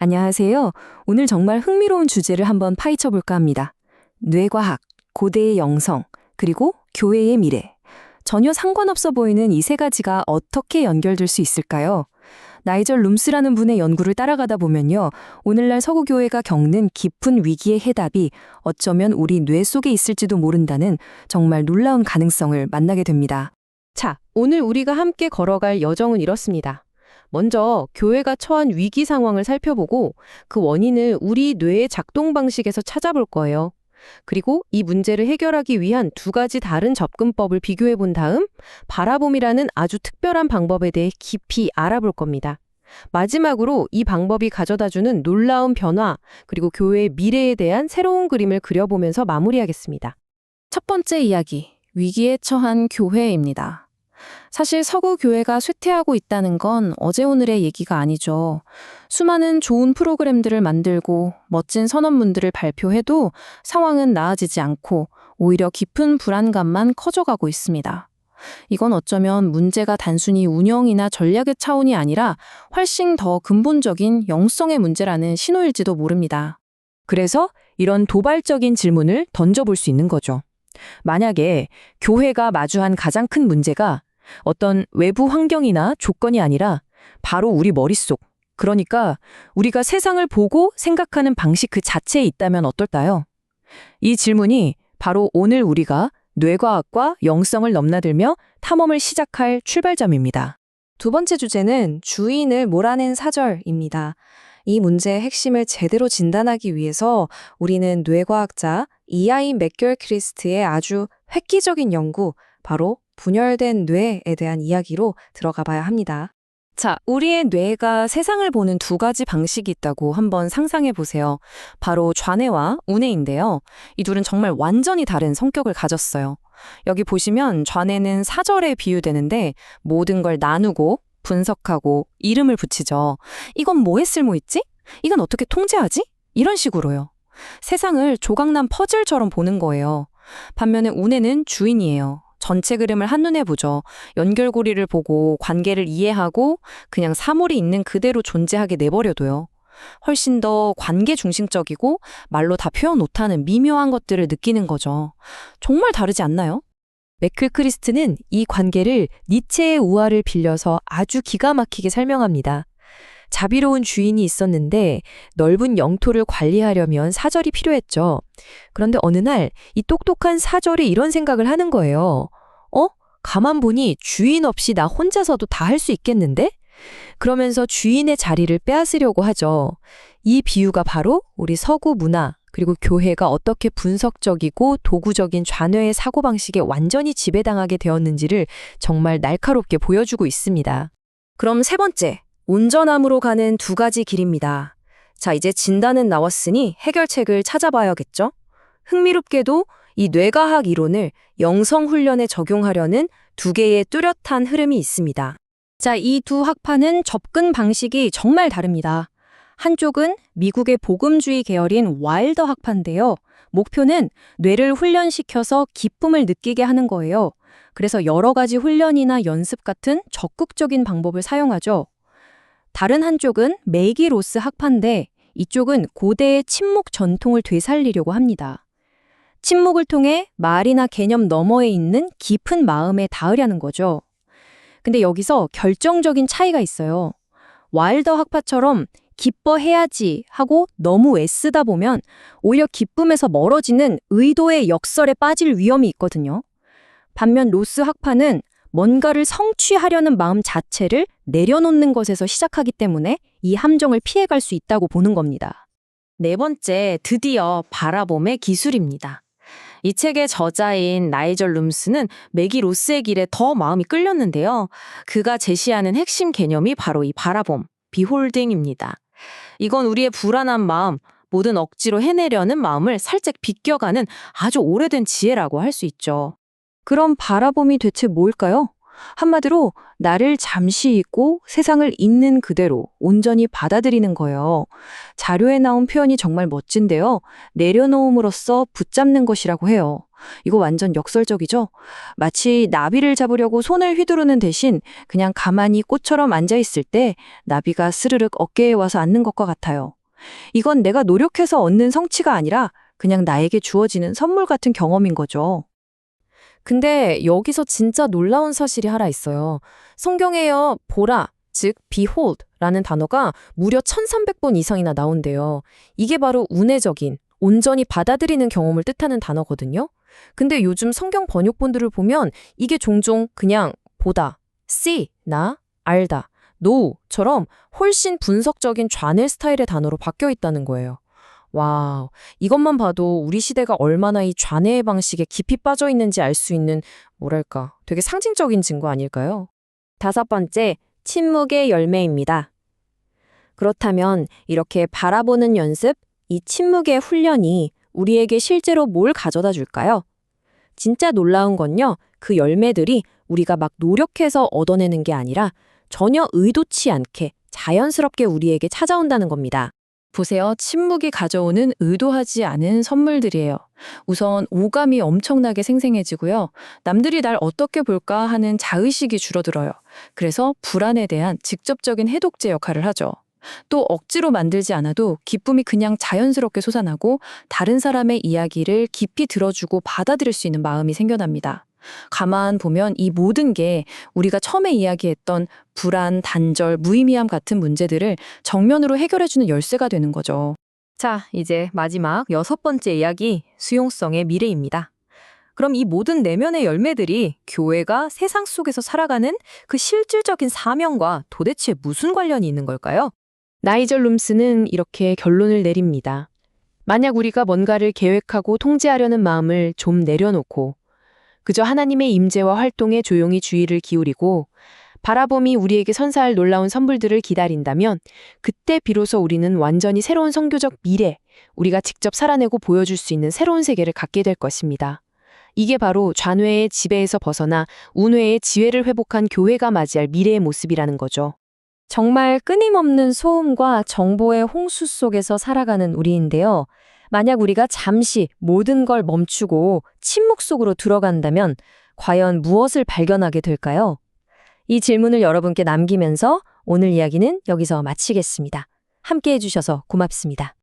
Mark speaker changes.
Speaker 1: 안녕하세요. 오늘 정말 흥미로운 주제를 한번 파헤쳐 볼까 합니다. 뇌과학, 고대의 영성, 그리고 교회의 미래. 전혀 상관없어 보이는 이 세 가지가 어떻게 연결될 수 있을까요? 나이절 룸스라는 분의 연구를 따라가다 보면요. 오늘날 서구교회가 겪는 깊은 위기의 해답이 어쩌면 우리 뇌 속에 있을지도 모른다는 정말 놀라운 가능성을 만나게 됩니다.
Speaker 2: 자, 오늘 우리가 함께 걸어갈 여정은 이렇습니다. 먼저 교회가 처한 위기 상황을 살펴보고 그 원인을 우리 뇌의 작동 방식에서 찾아볼 거예요. 그리고 이 문제를 해결하기 위한 두 가지 다른 접근법을 비교해 본 다음 바라봄이라는 아주 특별한 방법에 대해 깊이 알아볼 겁니다. 마지막으로 이 방법이 가져다주는 놀라운 변화, 그리고 교회의 미래에 대한 새로운 그림을 그려보면서 마무리하겠습니다.
Speaker 1: 첫 번째 이야기, 위기에 처한 교회입니다. 사실 서구 교회가 쇠퇴하고 있다는 건 어제 오늘의 얘기가 아니죠. 수많은 좋은 프로그램들을 만들고 멋진 선언문들을 발표해도 상황은 나아지지 않고 오히려 깊은 불안감만 커져가고 있습니다. 이건 어쩌면 문제가 단순히 운영이나 전략의 차원이 아니라 훨씬 더 근본적인 영성의 문제라는 신호일지도 모릅니다.
Speaker 3: 그래서 이런 도발적인 질문을 던져볼 수 있는 거죠. 만약에 교회가 마주한 가장 큰 문제가 어떤 외부 환경이나 조건이 아니라 바로 우리 머릿속, 그러니까 우리가 세상을 보고 생각하는 방식 그 자체에 있다면 어떨까요? 이 질문이 바로 오늘 우리가 뇌과학과 영성을 넘나들며 탐험을 시작할 출발점입니다.
Speaker 1: 두 번째 주제는 주인을 몰아낸 사절입니다. 이 문제의 핵심을 제대로 진단하기 위해서 우리는 뇌과학자 이아인 맥결크리스트의 아주 획기적인 연구, 바로 분열된 뇌에 대한 이야기로 들어가 봐야 합니다. 자, 우리의 뇌가 세상을 보는 두 가지 방식이 있다고 한번 상상해 보세요. 바로 좌뇌와 우뇌인데요. 이 둘은 정말 완전히 다른 성격을 가졌어요. 여기 보시면 좌뇌는 사절에 비유되는데 모든 걸 나누고 분석하고 이름을 붙이죠. 이건 뭐에 쓸모있지? 이건 어떻게 통제하지? 이런 식으로요. 세상을 조각난 퍼즐처럼 보는 거예요. 반면에 우뇌는 주인이에요. 전체 그림을 한눈에 보죠. 연결고리를 보고 관계를 이해하고 그냥 사물이 있는 그대로 존재하게 내버려둬요. 훨씬 더 관계 중심적이고 말로 다 표현 못하는 미묘한 것들을 느끼는 거죠. 정말 다르지 않나요?
Speaker 3: 맥클크리스트는 이 관계를 니체의 우화를 빌려서 아주 기가 막히게 설명합니다. 자비로운 주인이 있었는데 넓은 영토를 관리하려면 사절이 필요했죠. 그런데 어느 날 이 똑똑한 사절이 이런 생각을 하는 거예요. 가만 보니 주인 없이 나 혼자서도 다 할 수 있겠는데? 그러면서 주인의 자리를 빼앗으려고 하죠. 이 비유가 바로 우리 서구 문화, 그리고 교회가 어떻게 분석적이고 도구적인 좌뇌의 사고방식에 완전히 지배당하게 되었는지를 정말 날카롭게 보여주고 있습니다.
Speaker 1: 그럼 세 번째, 온전함으로 가는 두 가지 길입니다. 자, 이제 진단은 나왔으니 해결책을 찾아봐야겠죠? 흥미롭게도 이 뇌과학 이론을 영성훈련에 적용하려는 두 개의 뚜렷한 흐름이 있습니다. 자, 이 두 학파는 접근 방식이 정말 다릅니다. 한쪽은 미국의 복음주의 계열인 와일더 학파인데요. 목표는 뇌를 훈련시켜서 기쁨을 느끼게 하는 거예요. 그래서 여러 가지 훈련이나 연습 같은 적극적인 방법을 사용하죠. 다른 한쪽은 메기 로스 학파인데 이쪽은 고대의 침묵 전통을 되살리려고 합니다. 침묵을 통해 말이나 개념 너머에 있는 깊은 마음에 닿으려는 거죠. 근데 여기서 결정적인 차이가 있어요. 와일더 학파처럼 기뻐해야지 하고 너무 애쓰다 보면 오히려 기쁨에서 멀어지는 의도의 역설에 빠질 위험이 있거든요. 반면 로스 학파는 뭔가를 성취하려는 마음 자체를 내려놓는 것에서 시작하기 때문에 이 함정을 피해갈 수 있다고 보는 겁니다. 네 번째, 드디어 바라봄의 기술입니다. 이 책의 저자인 나이절 룸스는 매기 로스의 길에 더 마음이 끌렸는데요. 그가 제시하는 핵심 개념이 바로 이 바라봄, 비홀딩입니다. 이건 우리의 불안한 마음, 뭐든 억지로 해내려는 마음을 살짝 비껴가는 아주 오래된 지혜라고 할 수 있죠.
Speaker 3: 그럼 바라봄이 대체 뭘까요? 한마디로 나를 잠시 잊고 세상을 있는 그대로 온전히 받아들이는 거예요. 자료에 나온 표현이 정말 멋진데요. 내려놓음으로써 붙잡는 것이라고 해요.
Speaker 1: 이거 완전 역설적이죠? 마치 나비를 잡으려고 손을 휘두르는 대신 그냥 가만히 꽃처럼 앉아있을 때 나비가 스르륵 어깨에 와서 앉는 것과 같아요. 이건 내가 노력해서 얻는 성취가 아니라 그냥 나에게 주어지는 선물 같은 경험인 거죠.
Speaker 2: 근데 여기서 진짜 놀라운 사실이 하나 있어요. 성경에요, 보라, 즉 behold라는 단어가 무려 1300번 이상이나 나온대요. 이게 바로 운해적인, 온전히 받아들이는 경험을 뜻하는 단어거든요. 근데 요즘 성경 번역본들을 보면 이게 종종 그냥 보다, see, 나, 알다, know처럼 훨씬 분석적인 좌뇌 스타일의 단어로 바뀌어 있다는 거예요. 와, 이것만 봐도 우리 시대가 얼마나 이 좌뇌의 방식에 깊이 빠져 있는지 알 수 있는 뭐랄까, 되게 상징적인 증거 아닐까요? 5번째, 침묵의 열매입니다. 그렇다면 이렇게 바라보는 연습, 이 침묵의 훈련이 우리에게 실제로 뭘 가져다 줄까요? 진짜 놀라운 건요, 그 열매들이 우리가 막 노력해서 얻어내는 게 아니라 전혀 의도치 않게 자연스럽게 우리에게 찾아온다는 겁니다.
Speaker 1: 보세요. 침묵이 가져오는 의도하지 않은 선물들이에요. 우선 오감이 엄청나게 생생해지고요. 남들이 날 어떻게 볼까 하는 자의식이 줄어들어요. 그래서 불안에 대한 직접적인 해독제 역할을 하죠. 또 억지로 만들지 않아도 기쁨이 그냥 자연스럽게 솟아나고 다른 사람의 이야기를 깊이 들어주고 받아들일 수 있는 마음이 생겨납니다. 가만 보면 이 모든 게 우리가 처음에 이야기했던 불안, 단절, 무의미함 같은 문제들을 정면으로 해결해주는 열쇠가 되는 거죠.
Speaker 3: 자, 이제 마지막 6번째 이야기, 수용성의 미래입니다. 그럼 이 모든 내면의 열매들이 교회가 세상 속에서 살아가는 그 실질적인 사명과 도대체 무슨 관련이 있는 걸까요?
Speaker 2: 나이절 룸스는 이렇게 결론을 내립니다. 만약 우리가 뭔가를 계획하고 통제하려는 마음을 좀 내려놓고 그저 하나님의 임재와 활동에 조용히 주의를 기울이고 바라봄이 우리에게 선사할 놀라운 선물들을 기다린다면 그때 비로소 우리는 완전히 새로운 선교적 미래, 우리가 직접 살아내고 보여줄 수 있는 새로운 세계를 갖게 될 것입니다. 이게 바로 좌뇌의 지배에서 벗어나 우뇌의 지혜를 회복한 교회가 맞이할 미래의 모습이라는 거죠.
Speaker 3: 정말 끊임없는 소음과 정보의 홍수 속에서 살아가는 우리인데요. 만약 우리가 잠시 모든 걸 멈추고 침묵 속으로 들어간다면 과연 무엇을 발견하게 될까요? 이 질문을 여러분께 남기면서 오늘 이야기는 여기서 마치겠습니다. 함께 해주셔서 고맙습니다.